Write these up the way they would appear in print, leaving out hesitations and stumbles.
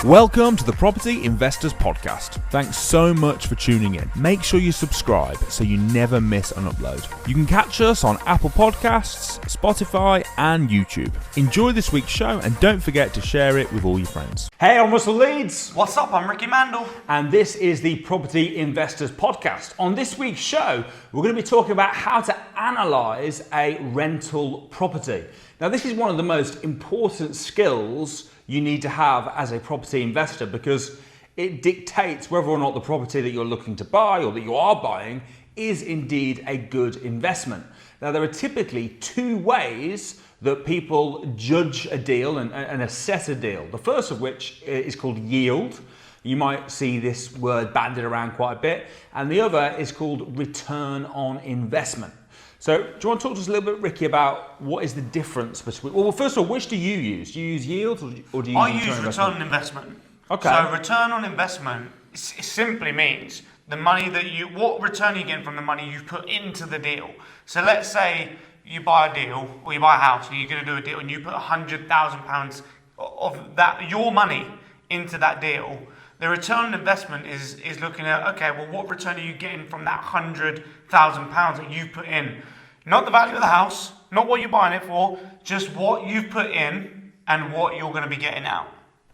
Welcome to the Property Investors Podcast. Thanks so much for tuning in. Make sure you subscribe so you never miss an upload. You can catch us on Apple Podcasts, Spotify, and YouTube. Enjoy this week's show and don't forget to share it with all your friends. Hey, I'm Russell Leeds. What's up? I'm Ricci Mandal. And this is the Property Investors Podcast. On this week's show, we're going to be talking about how to analyse a rental property. Now, this is one of the most important skills you need to have as a property investor because it dictates whether or not the property that you're looking to buy or that you are buying is indeed a good investment. Now, there are typically two ways that people judge a deal and assess a deal. The first of which is called yield. You might see this word bandied around quite a bit. And the other is called return on investment. So do you want to talk to us a little bit, Ricky, about what is the difference between... Well, first of all, which do you use? Do you use yield or do you use return on investment? Okay. So return on investment it simply means the money that what return are you getting from the money you put into the deal. So let's say you buy a deal or you buy a house and you're going to do a deal and you put £100,000 of that, your money into that deal. The return on investment is looking at, okay, well, what return are you getting from that £100,000 that you put in? Not the value of the house, not what you're buying it for, just what you've put in and what you're going to be getting out.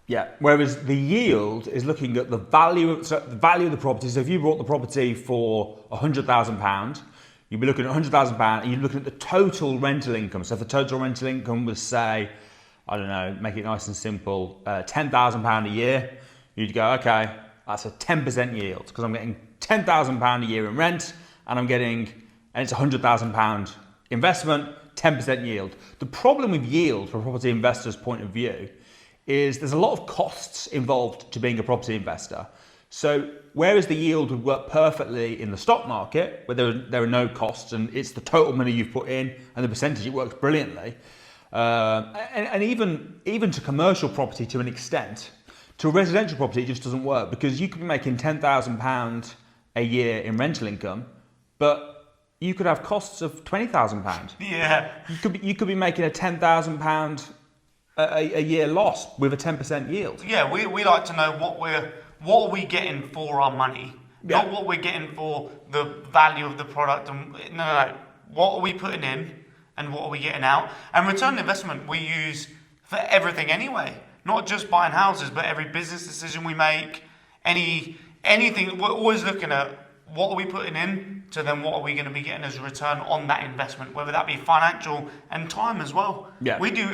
Yeah, whereas the yield is looking at the value of the property. So if you bought the property for £100,000, you'd be looking at £100,000 and you're looking at the total rental income. So if the total rental income was, say, I don't know, make it nice and simple, £10,000 a year, you'd go, okay, that's a 10% yield because I'm getting £10,000 a year in rent and it's a £100,000 investment, 10% yield. The problem with yield from a property investor's point of view is there's a lot of costs involved to being a property investor. So whereas the yield would work perfectly in the stock market, where there are no costs and it's the total money you've put in and the percentage, it works brilliantly. And even to commercial property to an extent, to a residential property, it just doesn't work because you could be making £10,000 a year in rental income, but you could have costs of £20,000. Yeah. You could be making a £10,000 a year loss with a 10% yield. Yeah, we like to know what are we getting for our money, not what we're getting for the value of the product. No. What are we putting in and what are we getting out? And return on investment we use for everything anyway. Not just buying houses, but every business decision we make, anything. We're always looking at what are we putting in to then what are we going to be getting as a return on that investment, whether that be financial and time as well. Yeah. We do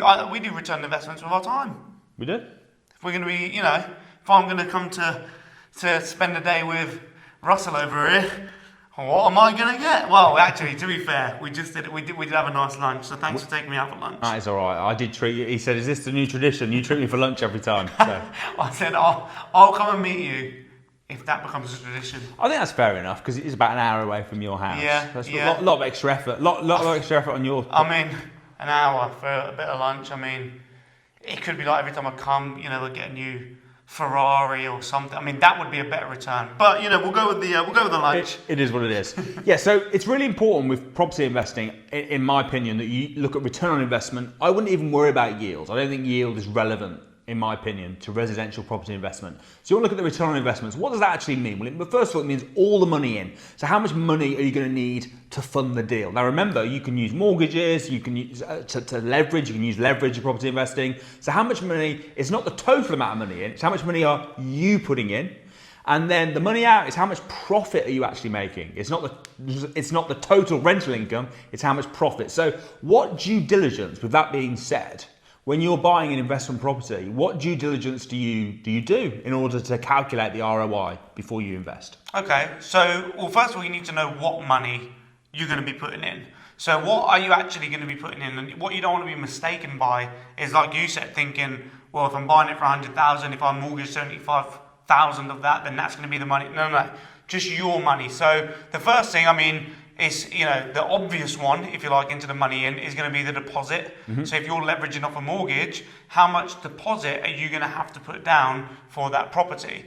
return investments with our time. We do. If we're going to be, if I'm going to come to spend a day with Russell over here, what am I going to get? Well, actually, to be fair, we did have a nice lunch, so thanks for taking me out for lunch. That is all right. I did treat you. He said, "Is this the new tradition? You treat me for lunch every time." So. I said, I'll come and meet you if that becomes a tradition. I think that's fair enough because it is about an hour away from your house. Yeah, That's a lot of extra effort. Lot of extra effort on your. I mean, an hour for a bit of lunch. I mean, it could be like every time I come, we'll get a new Ferrari or something. I mean, that would be a better return. But we'll go with the lunch. It is what it is. Yeah. So it's really important with property investing, in my opinion, that you look at return on investment. I wouldn't even worry about yield. I don't think yield is relevant, in my opinion, to residential property investment. So you want to look at the return on investments. What does that actually mean? Well, first of all, it means all the money in. So how much money are you going to need to fund the deal? Now, remember, you can use mortgages, you can use to leverage, you can use leverage in property investing. So how much money, it's not the total amount of money in, it's how much money are you putting in. And then the money out is how much profit are you actually making. It's not the total rental income, it's how much profit. So what due diligence, with that being said, when you're buying an investment property, what due diligence do you do in order to calculate the ROI before you invest? Okay, so first of all, you need to know what money you're going to be putting in. So what are you actually going to be putting in? And what you don't want to be mistaken by is, like you said, thinking, well, if I'm buying it for 100,000, if I mortgage 75,000 of that, then that's going to be the money. No, just your money. So the first thing, it's, the obvious one, if you like, into the money in is going to be the deposit. Mm-hmm. So if you're leveraging off a mortgage, how much deposit are you going to have to put down for that property?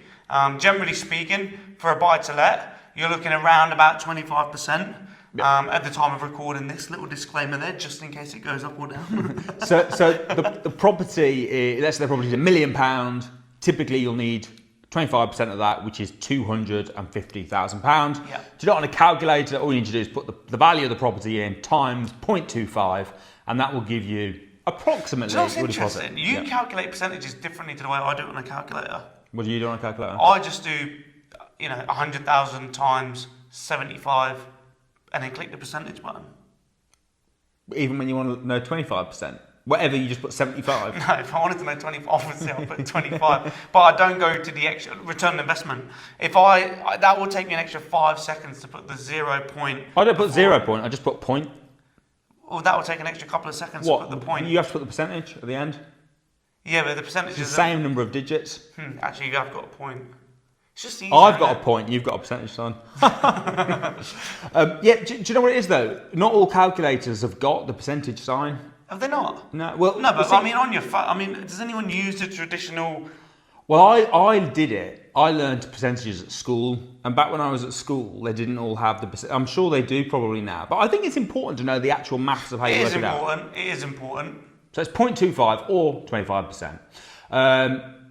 Generally speaking, for a buy-to-let, you're looking around about 25%. At the time of recording this, little disclaimer there, just in case it goes up or down. So the property, let's say the property is £1 million, typically you'll need 25% of that, which is £250,000. Yeah. To do it on a calculator, all you need to do is put the value of the property in times 0.25, and that will give you approximately Do you know what's your deposit. interesting? You calculate percentages differently to the way I do it on a calculator. What do you do on a calculator? I just do, 100,000 times 75, and then click the percentage button. Even when you want to know 25%? Whatever, you just put 75? No, if I wanted to know 25, obviously I'll put 25. But I don't go to the extra return on investment. That will take me an extra 5 seconds to put the 0 point. I don't put 0 point, I just put point. Well, that will take an extra couple of seconds What? to put the point. You have to put the percentage at the end? Yeah, but the percentage It's is the same number of digits. Actually, you have got a point. It's just easy. I've got a point, you've got a percentage sign. Do you know what it is though? Not all calculators have got the percentage sign. Have they not? No, well, No, but see, I mean, on your phone, does anyone use the traditional? well, I did it. I learned percentages at school, and back when I was at school, they didn't all have the percent. I'm sure they do probably now, but I think it's important to know the actual maths of how you work it out. It is important. So it's 0.25 or 25%.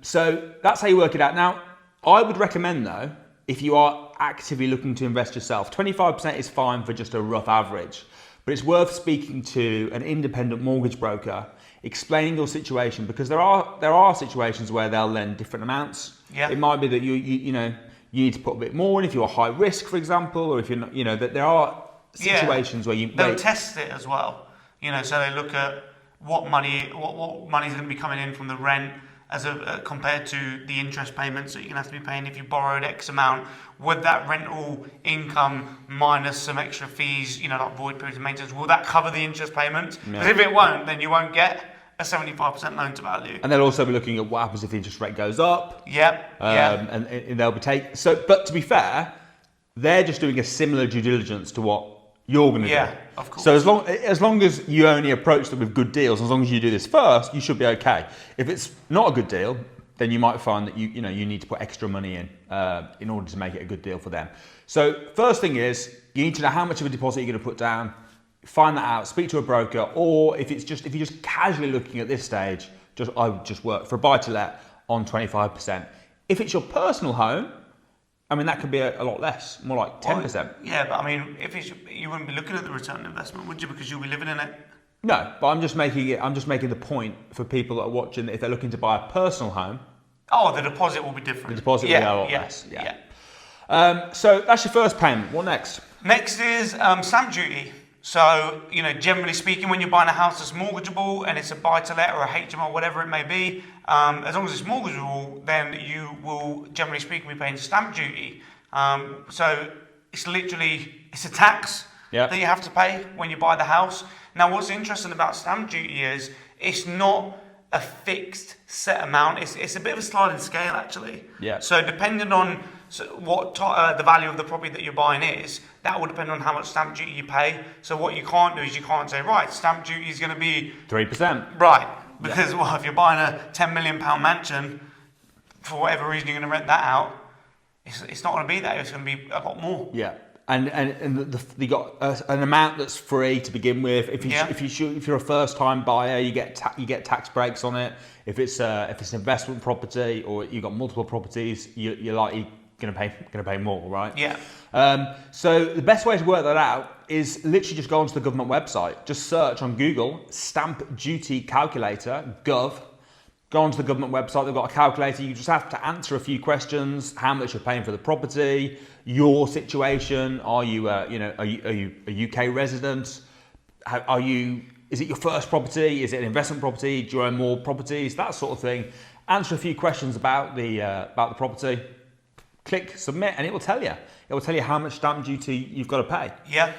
So that's how you work it out. Now, I would recommend though, if you are actively looking to invest yourself, 25% is fine for just a rough average. But it's worth speaking to an independent mortgage broker, explaining your situation, because there are situations where they'll lend different amounts. Yeah. It might be that you need to put a bit more in if you're high risk, for example, or if you're not, that there are situations where they'll test it as well. So they look at what money's going to be coming in from the rent as compared to the interest payments that you're going to have to be paying if you borrowed X amount. Would that rental income minus some extra fees, like void periods and maintenance, will that cover the interest payments? Because if it won't, then you won't get a 75% loan to value. And they'll also be looking at what happens if the interest rate goes up. Yep. And they'll be but to be fair, they're just doing a similar due diligence to what you're going to do. Yeah, of course. So as long as you only approach them with good deals, as long as you do this first, you should be okay. If it's not a good deal, then you might find that you need to put extra money in order to make it a good deal for them. So first thing is, you need to know how much of a deposit you're going to put down. Find that out. Speak to a broker, or if you're just casually looking at this stage, I would just work for a buy-to-let on 25%. If it's your personal home, that could be a lot less, more like 10%. Well, yeah, but you wouldn't be looking at the return on investment, would you? Because you'll be living in it. No, but I'm just making the point for people that are watching that if they're looking to buy a personal home. Oh, the deposit will be different. The deposit will be a lot less. Yeah. So that's your first payment. What next? Next is stamp duty. So, generally speaking, when you're buying a house that's mortgageable and it's a buy-to-let or a HMO, whatever it may be, as long as it's mortgageable, then you will, generally speaking, be paying stamp duty. So it's a tax that you have to pay when you buy the house. Now, what's interesting about stamp duty is it's not a fixed set amount. It's a bit of a sliding scale, actually. Yeah. So depending on what the value of the property that you're buying is, that will depend on how much stamp duty you pay. So what you can't do is you can't say, right, stamp duty is going to be 3%. Right, because if you're buying a £10 million mansion, for whatever reason you're going to rent that out, it's not going to be that. It's going to be a lot more. Yeah. And you got an amount that's free to begin with. If you're a first-time buyer, you get tax breaks on it. If it's an investment property or you've got multiple properties, you're likely going to pay more, right? Yeah. So the best way to work that out is literally just go onto the government website. Just search on Google stamp duty calculator gov. Go onto the government website. They've got a calculator. You just have to answer a few questions: how much you're paying for the property, your situation. Are you a UK resident? Is it your first property? Is it an investment property? Do you own more properties? That sort of thing. Answer a few questions about the property. Click submit, and it will tell you. It will tell you how much stamp duty you've got to pay. Yeah.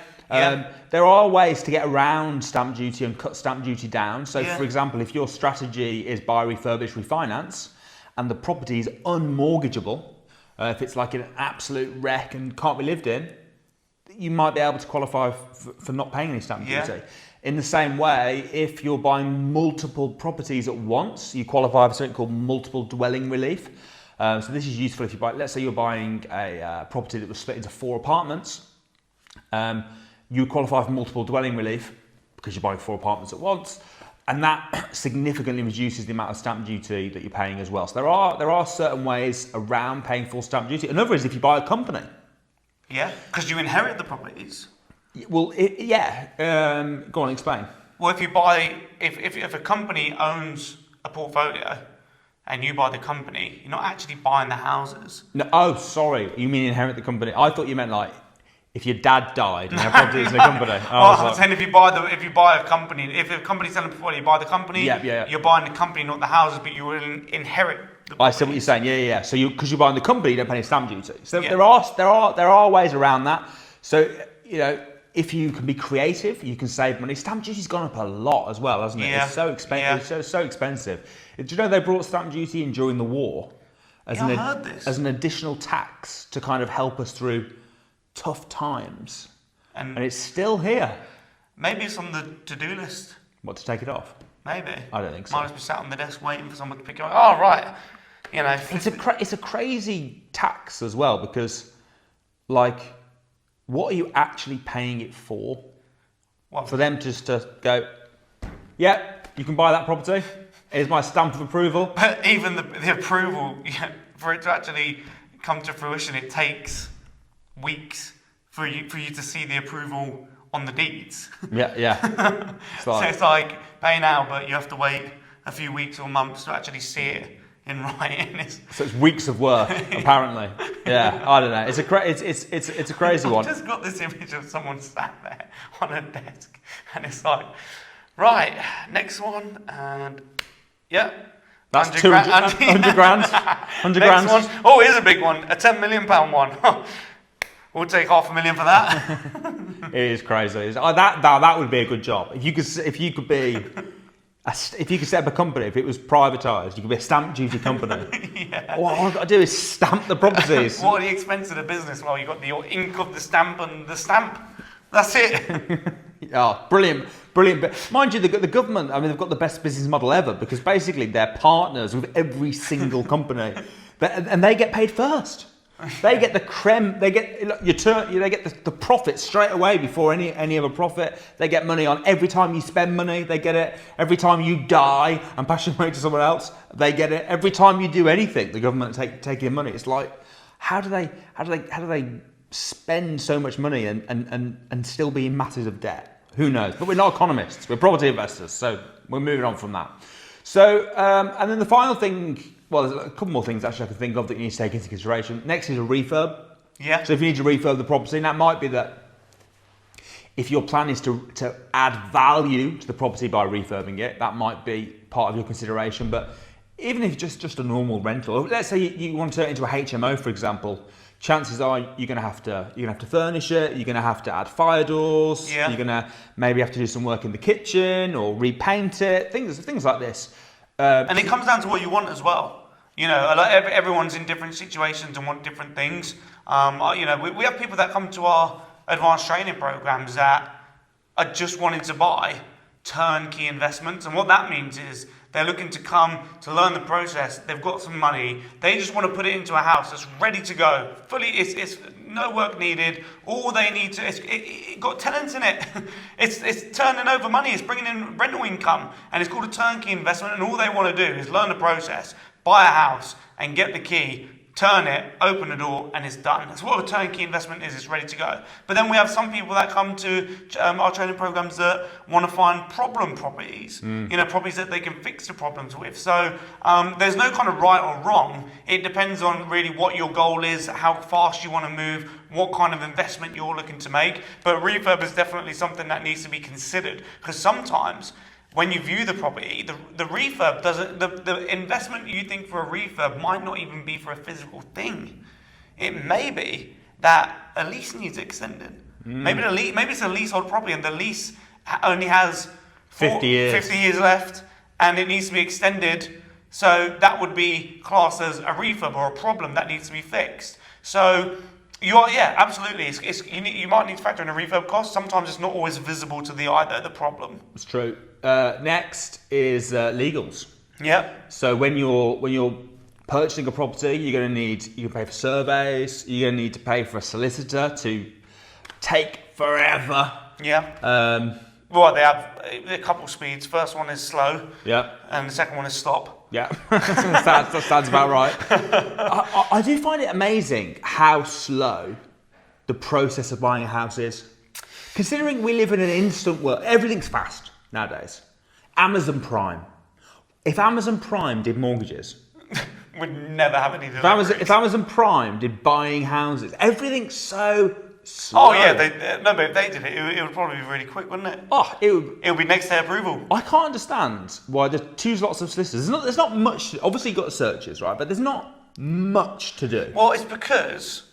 There are ways to get around stamp duty and cut stamp duty down. So, for example, if your strategy is buy, refurbish, refinance, and the property is unmortgageable, if it's like an absolute wreck and can't be lived in, you might be able to qualify for not paying any stamp duty. In the same way, if you're buying multiple properties at once, you qualify for something called multiple dwelling relief. So this is useful if you buy, let's say you're buying a property that was split into 4 apartments. You qualify for multiple dwelling relief because you're buying 4 apartments at once. And that significantly reduces the amount of stamp duty that you're paying as well. So there are certain ways around paying full stamp duty. Another is if you buy a company. Yeah, because you inherit the properties. Well, go on, explain. Well, if you buy, if a company owns a portfolio and you buy the company, you're not actually buying the houses. No, oh, sorry. You mean inherit the company? I thought you meant like if your dad died and you have properties in the company. I'm saying if you buy a company, if a company's selling a portfolio, you buy the company. Yeah. You're buying the company, not the houses, but you will inherit. I see what you're saying. Yeah. So because you're buying the company, you don't pay any stamp duty. So there are ways around that. So if you can be creative, you can save money. Stamp duty's gone up a lot as well, hasn't it? Yeah. It's so expensive. It's so expensive. Do you know they brought stamp duty in during the war I heard this. as an additional tax to kind of help us through tough times, and it's still here. Maybe it's on the to-do list. What, to take it off? Maybe. I don't think so. Might just be sat on the desk waiting for someone to pick it up. Oh, right. It's a crazy tax as well, because like, what are you actually paying it for? What? For them just to go, yeah, you can buy that property. Here's my stamp of approval. But even the approval, for it to actually come to fruition, it takes weeks for you to see the approval on the deeds. Yeah. So it's like pay now, but you have to wait a few weeks or months to actually see it in writing. So it's weeks of work, apparently. Yeah, I don't know. It's a crazy one. I've just got this image of someone sat there on a desk, and it's like, right, next one, and yeah. That's 100 grand. 100 grand. Next one. Oh, here's a big one. A £10 million one. We'll take $500,000 for that. It is crazy. That would be a good job. If you could set up a company, if it was privatised, you could be a stamp duty company. Yeah. All I've got to do is stamp the properties. What are the expenses of the business? Well, you've got your ink of the stamp and the stamp. That's it. Oh, brilliant. But mind you, the government, I mean, they've got the best business model ever, because basically they're partners with every single company, and they get paid first. They get the creme. They get the profit straight away before any other profit. They get money on every time you spend money. They get it every time you die and pass your money to someone else. They get it every time you do anything. The government take your money. It's like, how do they spend so much money and still be in masses of debt? Who knows? But we're not economists. We're property investors. So we're moving on from that. So and then the final thing. Well, there's a couple more things actually I can think of that you need to take into consideration. Next is a refurb. Yeah. So if you need to refurb the property, and that might be that if your plan is to add value to the property by refurbing it, that might be part of your consideration. But even if just a normal rental, let's say you want to turn it into a HMO, for example, chances are you're going to have to furnish it. You're going to have to add fire doors. Yeah. You're going to maybe have to do some work in the kitchen or repaint it. Things like this. And it comes down to what you want as well. Everyone's in different situations and want different things. We have people that come to our advanced training programs that are just wanting to buy turnkey investments. And what that means is they're looking to come to learn the process. They've got some money. They just want to put it into a house that's ready to go. Fully, it's no work needed. All they need to, it got tenants in it. It's turning over money. It's bringing in rental income. And it's called a turnkey investment. And all they want to do is learn the process, buy a house and get the key, turn it, open the door, and it's done. That's what a turnkey investment is. It's ready to go. But then we have some people that come to our training programs that want to find problem properties, properties that they can fix the problems with. So there's no kind of right or wrong. It depends on really what your goal is, how fast you want to move, what kind of investment you're looking to make. But refurb is definitely something that needs to be considered, because sometimes when you view the property, the refurb doesn't, the investment you think for a refurb might not even be for a physical thing. It may be that a lease needs extended. Maybe it's a leasehold property and the lease only has 50 years left and it needs to be extended. So that would be classed as a refurb or a problem that needs to be fixed. So absolutely. You might need to factor in a refurb cost. Sometimes it's not always visible to the eye, though, the problem. It's true. Next is legals. Yeah. So when you're purchasing a property, you can pay for surveys. You're going to need to pay for a solicitor to take forever. Yeah. Well, they have a couple speeds. First one is slow. Yeah. And the second one is stop. Yeah. that sounds about right. I do find it amazing how slow the process of buying a house is. Considering we live in an instant world, everything's fast nowadays. Amazon Prime. If Amazon Prime did mortgages, We'd never have any if Amazon Prime did buying houses, everything's so slow. Oh yeah, but if they did it, it would probably be really quick, wouldn't it? Oh, it would be next day approval. I can't understand why there's lots of solicitors. There's not much. Obviously, you've got the searches, right? But there's not much to do. Well, it's because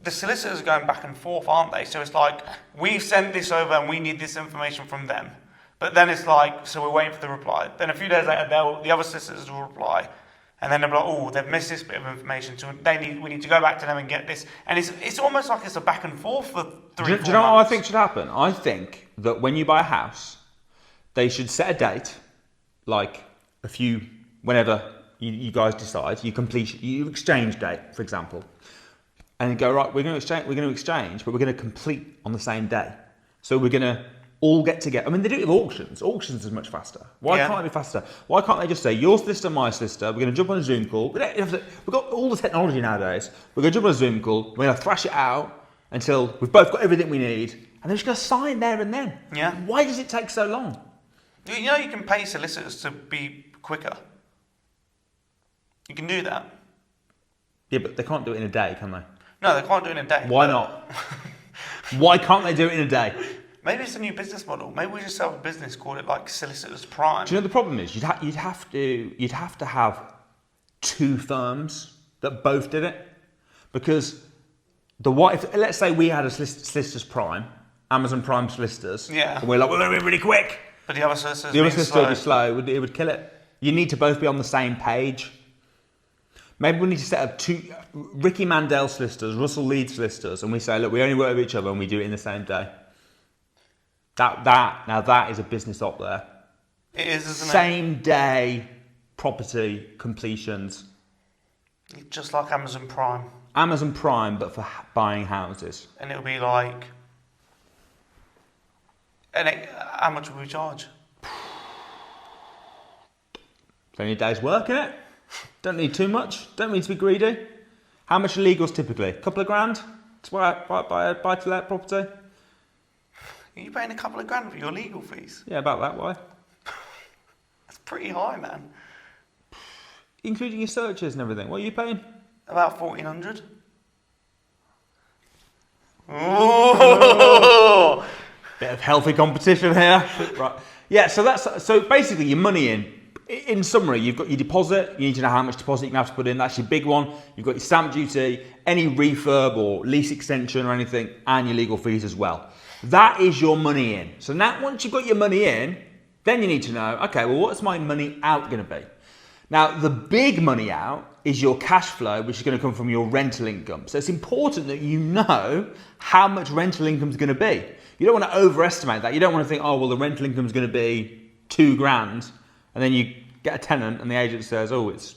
the solicitors are going back and forth, aren't they? So it's like, we've sent this over and we need this information from them. But then it's like, so we're waiting for the reply. Then a few days later, the other solicitors will reply. And then they'll be like, oh, they've missed this bit of information. So we need to go back to them and get this. And it's almost like it's a back and forth for 3-4 months. Do you know what I think should happen? I think that when you buy a house, they should set a date, like whenever you guys decide, you exchange date, for example. And you go, right, we're going to exchange, but we're going to complete on the same day. So we're going to all get together. I mean, they do it with auctions. Auctions is much faster. Why can't it be faster? Why can't they just say, your solicitor, my solicitor, we're going to jump on a Zoom call. We've got all the technology nowadays. We're going to jump on a Zoom call. We're going to thrash it out until we've both got everything we need. And they're just going to sign there and then. Yeah. Why does it take so long? You know, you can pay solicitors to be quicker. You can do that. Yeah, but they can't do it in a day, can they? No, they can't do it in a day. Why not? Why can't they do it in a day? Maybe it's a new business model. Maybe we just have a business, call it like Solicitors Prime. Do you know the problem is? You'd have to have two firms that both did it, because let's say we had a Solicitors Prime, Amazon Prime Solicitors, yeah, and we're like, we're going to be really quick. But the other solicitors would be slow. It would kill it. You need to both be on the same page. Maybe we need to set up two Ricci Mandal solicitors, Russell Leeds solicitors, and we say, look, we only work with each other and we do it in the same day. That is a business up there. It is, isn't it? Same day property completions. Just like Amazon Prime. Amazon Prime, but for buying houses. And it'll be like, how much will we charge? Plenty of days work, innit? Don't need too much. Don't need to be greedy. How much are legals typically? A couple of grand to buy a buy-to-let property? Are you paying a couple of grand for your legal fees? Yeah, about that way. That's pretty high, man. Including your searches and everything. What are you paying? About 1,400. Ooh. Bit of healthy competition here. Right. Yeah, so basically your money in. In summary, you've got your deposit. You need to know how much deposit you're going to have to put in. That's your big one. You've got your stamp duty, any refurb or lease extension or anything, and your legal fees as well. That is your money in. So now once you've got your money in, then you need to know, okay, well, what's my money out going to be? Now, the big money out is your cash flow, which is going to come from your rental income. So it's important that you know how much rental income is going to be. You don't want to overestimate that. You don't want to think, oh, well, the rental income is going to be $2,000. And then you get a tenant and the agent says, oh, it's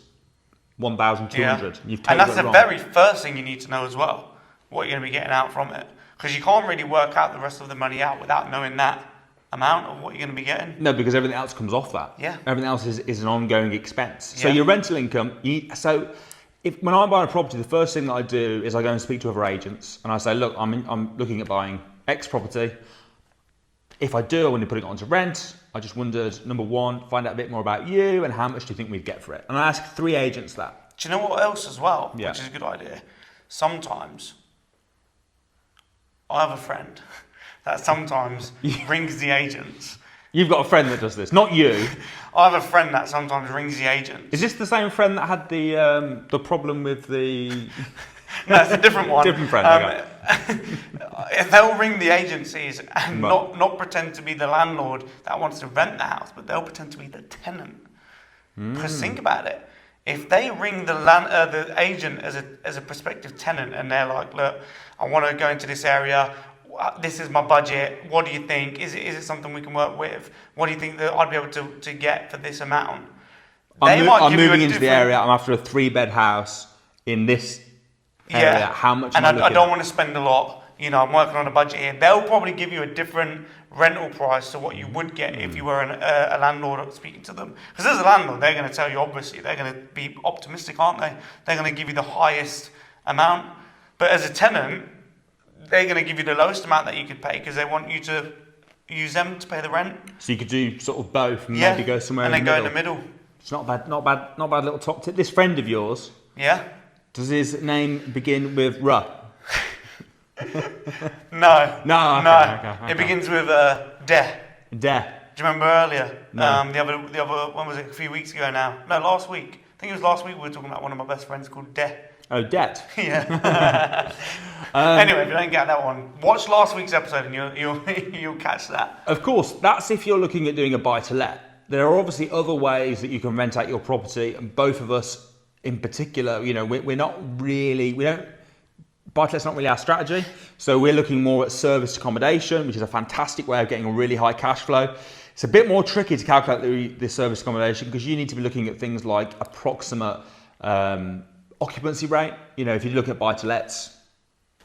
1,200. Yeah. You've and that's the very first thing you need to know as well, what you're going to be getting out from it. Because you can't really work out the rest of the money out without knowing that amount of what you're going to be getting. No, because everything else comes off that. Yeah. Everything else is an ongoing expense. Yeah. So your rental income, when I buy a property, the first thing that I do is I go and speak to other agents and I say, look, I'm looking at buying X property. If I do, I want to put it onto rent. I just wondered, number one, find out a bit more about you and how much do you think we'd get for it? And I ask 3 agents that. Do you know what else as well, Yeah. which is a good idea? Sometimes, I have a friend that sometimes rings the agents. You've got a friend that does this, not you. I have a friend that sometimes rings the agents. Is this the same friend that had the problem with the... No, it's a different one. Different friend, okay. They'll ring the agencies and Right. not pretend to be the landlord that wants to rent the house, but they'll pretend to be the tenant. Because think about it. If they ring the agent as a prospective tenant and they're like, look, I want to go into this area. This is my budget. What do you think? Is it something we can work with? What do you think that I'd be able to get for this amount? I'm moving into the area. I'm after a 3-bed house in this area. How much? And I don't want to spend a lot. You know, I'm working on a budget here. They'll probably give you a different rental price to what you would get if you were a landlord speaking to them. Because as a landlord, they're going to tell you, obviously, they're going to be optimistic, aren't they? They're going to give you the highest amount. But as a tenant, they're going to give you the lowest amount that you could pay because they want you to use them to pay the rent. So you could do sort of both and maybe go somewhere and in the then middle. go in the middle. It's not bad little top tip. This friend of yours, Yeah? does his name begin with R? No. Okay. It begins with De. De. Do you remember earlier? No. The other when was it? A few weeks ago now. No, last week. I think it was last week we were talking about one of my best friends called De. Oh, debt. Yeah. Anyway, if you don't get that one, watch last week's episode and you'll catch that. Of course, that's if you're looking at doing a buy-to-let. There are obviously other ways that you can rent out your property, and both of us in particular, buy-to-let's not really our strategy. So we're looking more at service accommodation, which is a fantastic way of getting a really high cash flow. It's a bit more tricky to calculate the service accommodation because you need to be looking at things like approximate occupancy rate. If you look at buy-to-lets,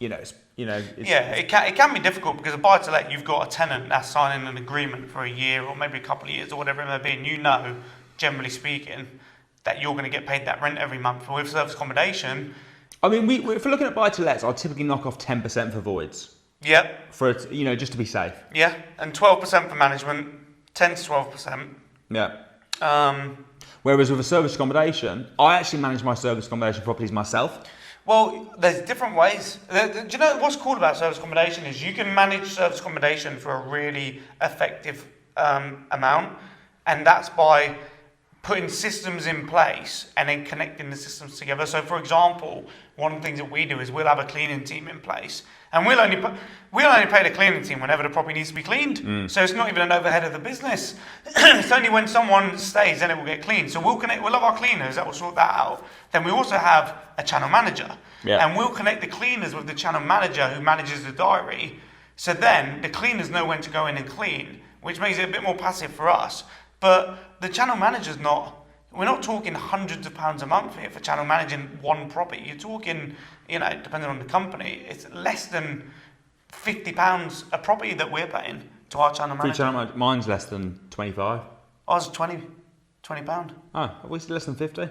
it can be difficult because a buy-to-let, you've got a tenant that's signing an agreement for a year or maybe a couple of years or whatever it may be, and generally speaking, that you're going to get paid that rent every month. But with service accommodation, I mean, if we're looking at buy-to-lets, I'll typically knock off 10% for voids. Yep. Just to be safe. Yeah, and 12% for management, 10 to 12%. Yeah. Whereas with a service accommodation, I actually manage my service accommodation properties myself. Well, there's different ways. Do you know what's cool about service accommodation is you can manage service accommodation for a really effective amount, and that's by putting systems in place and then connecting the systems together. So, for example, one of the things that we do is we'll have a cleaning team in place, and we'll only pay the cleaning team whenever the property needs to be cleaned. So it's not even an overhead of the business. It's only when someone stays, then it will get cleaned. So we'll have our cleaners that will sort that out. Then we also have a channel manager, and we'll connect the cleaners with the channel manager who manages the diary. So then the cleaners know when to go in and clean, which makes it a bit more passive for us. But the channel manager's we're not talking hundreds of pounds a month here for channel managing one property. You're talking, depending on the company, it's less than £50 a property that we're paying to our channel manager. Mine's less than 25. Ours is £20. Oh, are we still less than 50?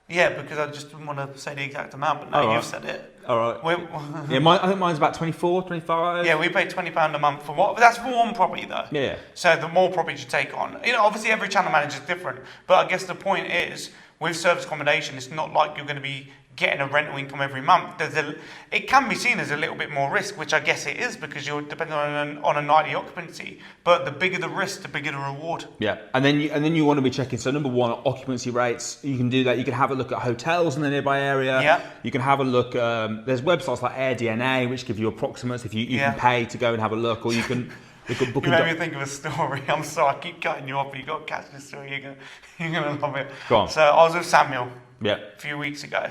Yeah, because I just didn't want to say the exact amount, but now you've said it. All right. I think mine's about 24, 25. Yeah, we pay £20 a month for what? That's for one property though. Yeah. So the more properties you take on, obviously every channel manager is different, but I guess the point is with service accommodation, it's not like you're going to be getting a rental income every month. It can be seen as a little bit more risk, which I guess it is because you're depending on a nightly occupancy. But the bigger the risk, the bigger the reward. Yeah, and then you want to be checking. So number one, occupancy rates. You can do that. You can have a look at hotels in the nearby area. Yeah. You can have a look. There's websites like AirDNA which give you approximates. If you can pay to go and have a look, or you can. You made me think of a story. I'm sorry, I keep cutting you off, but you got to catch this story. You're gonna love it. Go on. So I was with Samuel a few weeks ago,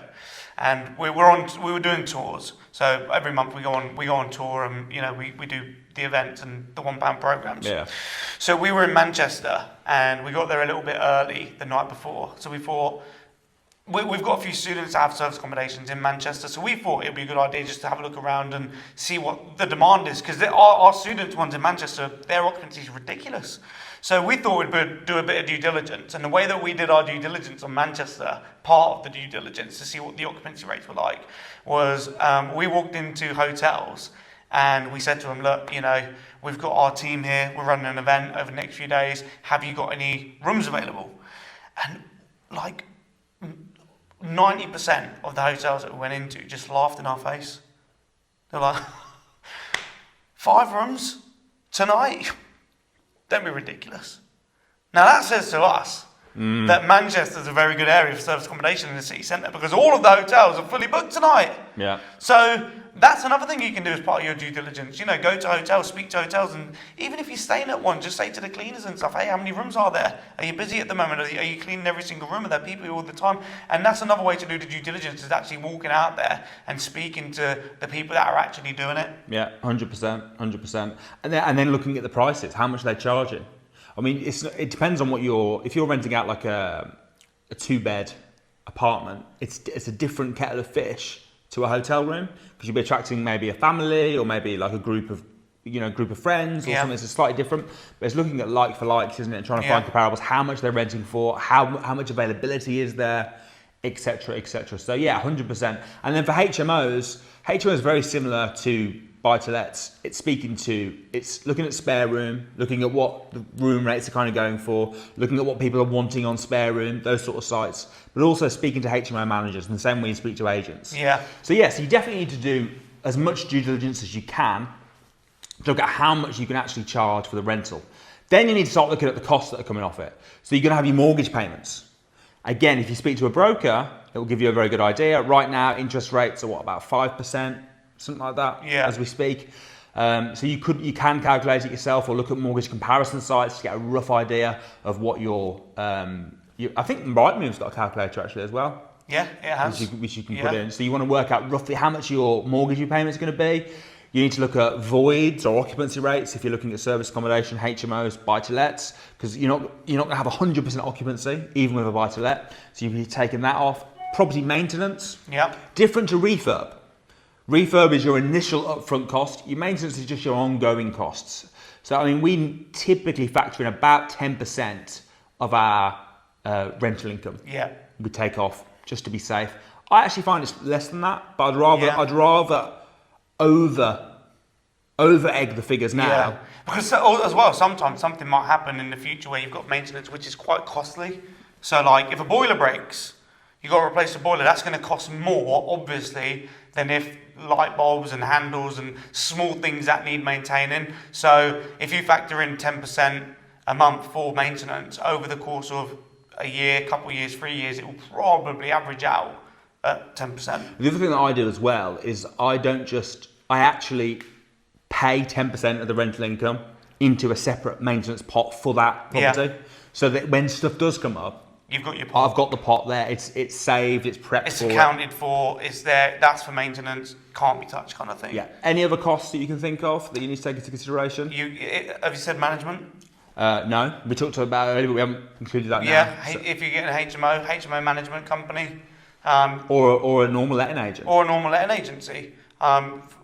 and we were doing tours. So every month we go on tour, and we do the events and the £1 programs. Yeah. So we were in Manchester, and we got there a little bit early the night before. So we thought. We've got a few students that have service accommodations in Manchester, so we thought it would be a good idea just to have a look around and see what the demand is, because our student ones in Manchester, their occupancy is ridiculous. So we thought we'd do a bit of due diligence, and the way that we did our due diligence on Manchester, part of the due diligence to see what the occupancy rates were like, was we walked into hotels and we said to them, look, we've got our team here, we're running an event over the next few days, have you got any rooms available? And 90% of the hotels that we went into just laughed in our face. They're like, 5 rooms tonight? Don't be ridiculous. Now that says to us that Manchester's a very good area for service accommodation in the city centre, because all of the hotels are fully booked tonight. Yeah. So that's another thing you can do as part of your due diligence. Go to hotels, speak to hotels, and even if you're staying at one, just say to the cleaners and stuff, hey, how many rooms are there? Are you busy at the moment? Are you cleaning every single room? Are there people all the time? And that's another way to do the due diligence, is actually walking out there and speaking to the people that are actually doing it. Yeah, 100%. And then looking at the prices, how much they're charging. I mean, it depends on if you're renting out like a 2-bed apartment, it's a different kettle of fish to a hotel room, because you'll be attracting maybe a family or maybe like a group of group of friends or something that's slightly different. But it's looking at like for likes, isn't it? And trying to find comparables, how much they're renting for, how much availability is there, etc., etc. So yeah, 100%. And then for HMOs is very similar to buy-to-lets. It's looking at spare room, looking at what the room rates are kind of going for, looking at what people are wanting on spare room, those sort of sites, but also speaking to HMO managers in the same way you speak to agents. Yeah. So yes, you definitely need to do as much due diligence as you can to look at how much you can actually charge for the rental. Then you need to start looking at the costs that are coming off it. So you're going to have your mortgage payments. Again, if you speak to a broker, it will give you a very good idea. Right now, interest rates are about 5%, something like that, as we speak. So you can calculate it yourself or look at mortgage comparison sites to get a rough idea of what your. I think Rightmove's got a calculator actually as well. Yeah, it has. Which you can put in. So you want to work out roughly how much your mortgage repayment is going to be. You need to look at voids or occupancy rates if you're looking at service accommodation, HMOs, buy-to-lets, because you're not going to have 100% occupancy even with a buy-to-let. So you'll be taking that off. Property maintenance. Yeah. Different to refurb. Refurb is your initial upfront cost. Your maintenance is just your ongoing costs. So, I mean, we typically factor in about 10% of our rental income. Yeah. We take off just to be safe. I actually find it's less than that, but I'd rather over egg the figures now. Yeah. Because as well, sometimes something might happen in the future where you've got maintenance which is quite costly. So, like, if a boiler breaks, you've got to replace the boiler. That's going to cost more, obviously, than if light bulbs and handles and small things that need maintaining. So if you factor in 10% a month for maintenance over the course of a year, couple of years, 3 years, it will probably average out at 10%. The other thing that I do as well is I actually pay 10% of the rental income into a separate maintenance pot for that property. So that when stuff does come up, you've got your pot. I've got the pot there. It's saved. It's prepped. It's accounted for. It's there. That's for maintenance. Can't be touched, kind of thing. Yeah. Any other costs that you can think of that you need to take into consideration? Have you said management? No. We talked about it earlier, but we haven't included that now. Yeah. So, if you get an HMO management company, or a normal letting agent, or a normal letting agency.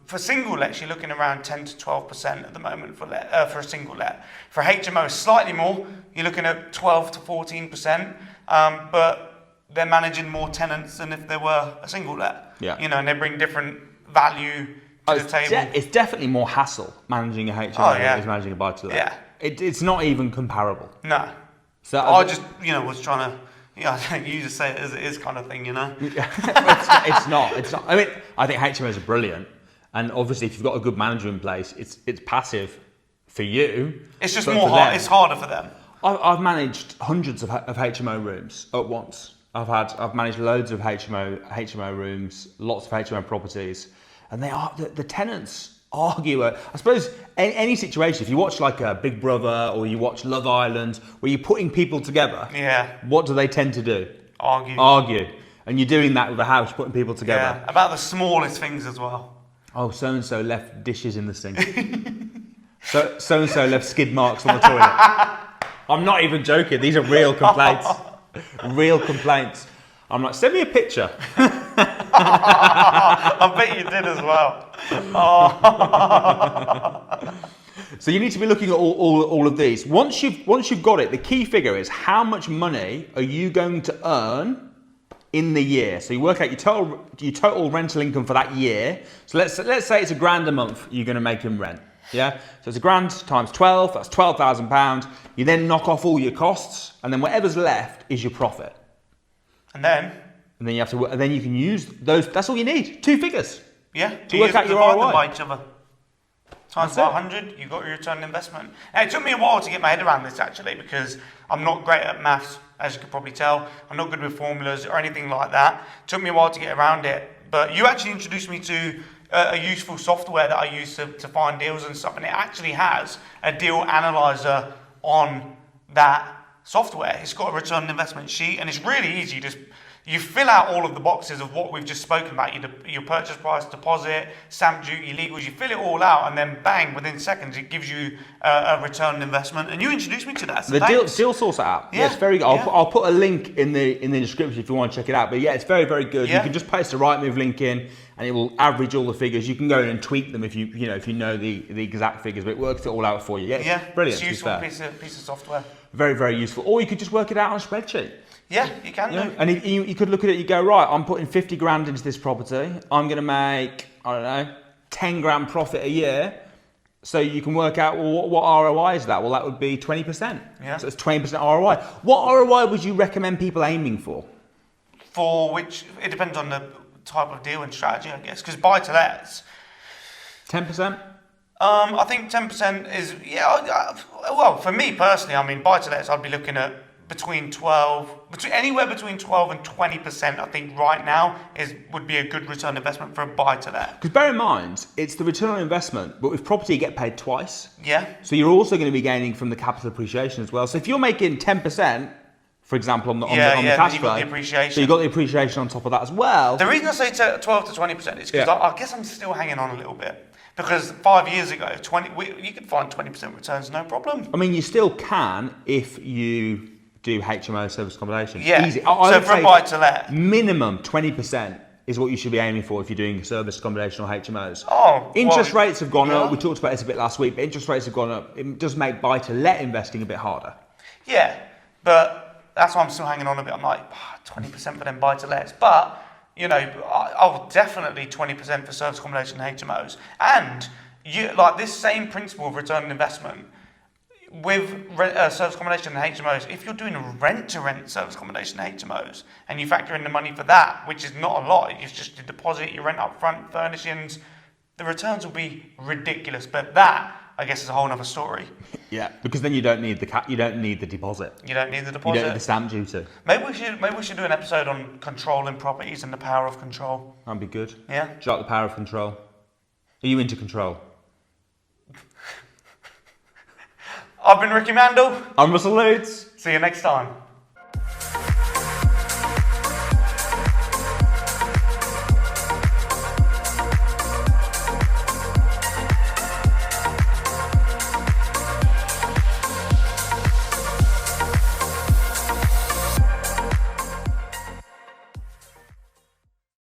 For single lets, you're looking around 10 to 12% at the moment for a single let. For HMO, slightly more. You're looking at 12 to 14%. But they're managing more tenants than if they were a single let. Yeah. And they bring different value to the table. It's definitely more hassle managing a HMO than it is managing a buy-to-let. Yeah. It's not even comparable. No. So I just, was trying to. You just say it as it is, kind of thing, It's not. I mean, I think HMOs are brilliant, and obviously, if you've got a good manager in place, it's passive for you. It's just more hard. It's harder for them. I've managed hundreds of HMO rooms at once. I've managed loads of HMO rooms, lots of HMO properties, and the tenants argue. I suppose any situation, if you watch like a Big Brother or you watch Love Island, where you're putting people together, what do they tend to do? Argue. And you're doing that with a house, putting people together. Yeah, about the smallest things as well. Oh, so-and-so left dishes in the sink. So-and-so left skid marks on the toilet. I'm not even joking. These are real complaints. Real complaints. I'm like, send me a picture. I bet you did as well. So you need to be looking at all of these. Once you've got it, the key figure is how much money are you going to earn in the year. So you work out your total rental income for that year. So let's say it's £1,000 a month you're going to make in rent. Yeah. So it's £1,000 times 12. That's £12,000. You then knock off all your costs, and then whatever's left is your profit. And then you have to. And then you can use those. That's all you need. 2 figures. Yeah. To work out your divide ROI. them by each other. Times by 100, you've got your return on investment. Now, it took me a while to get my head around this actually, because I'm not great at maths, as you can probably tell. I'm not good with formulas or anything like that. It took me a while to get around it. But you actually introduced me to a useful software that I use to find deals and stuff, and it actually has a deal analyzer on that software. It's got a return on investment sheet, and it's really easy. You fill out all of the boxes of what we've just spoken about, your purchase price, deposit, stamp duty, legals. You fill it all out, and then bang, within seconds, it gives you a return on investment. And you introduced me to that. So the deal source app. Yeah, it's very good. I'll put a link in the description if you want to check it out. But yeah, it's very, very good. Yeah. You can just paste the Rightmove link in, and it will average all the figures. You can go in and tweak them if you know the exact figures, but it works it all out for you. Yeah, brilliant. It's a useful piece of software. Very, very useful. Or you could just work it out on a spreadsheet. Yeah, you can do. And you could look at it, you go, right, I'm putting 50 grand into this property. I'm going to make, 10 grand profit a year. So you can work out, well, what ROI is that? Well, that would be 20%. Yeah. So it's 20% ROI. What ROI would you recommend people aiming for? For which, it depends on the type of deal and strategy, I guess. Because buy-to-lets... 10%? I think 10% is, well, for me personally, I mean, buy-to-lets, I'd be looking at anywhere between 12 and 20%, I think right now would be a good return investment for a buy-to-let. Because bear in mind, it's the return on investment, but with property you get paid twice. Yeah. So you're also going to be gaining from the capital appreciation as well. So if you're making 10%, for example, on the cash flow, got the appreciation. So you've got the appreciation on top of that as well. The reason I say 12 to 20% is because I guess I'm still hanging on a little bit. Because 5 years ago, you could find 20% returns, no problem. I mean, you still can if you do HMO service accommodation. Yeah. Easy. So for a buy-to-let, minimum 20% is what you should be aiming for if you're doing service accommodation or HMOs. Oh, interest rates have gone up. We talked about this a bit last week, but interest rates have gone up. It does make buy-to-let investing a bit harder. Yeah, but that's why I'm still hanging on a bit. I'm like 20% for them buy-to-lets, but I'll definitely 20% for service accommodation and HMOs. And like this same principle of return on investment with service accommodation and HMOs, if you're doing a rent-to-rent service accommodation and HMOs, and you factor in the money for that, which is not a lot, it's just your deposit, your rent up front, furnishings, the returns will be ridiculous. But that, I guess, is a whole other story. Yeah, because then you don't need the deposit. You don't need the deposit. You don't need the stamp duty. Maybe we should do an episode on controlling properties and the power of control. That'd be good. Yeah. Do you like the power of control? Are you into control? I've been Ricky Mandal. I'm Russell Leeds. See you next time.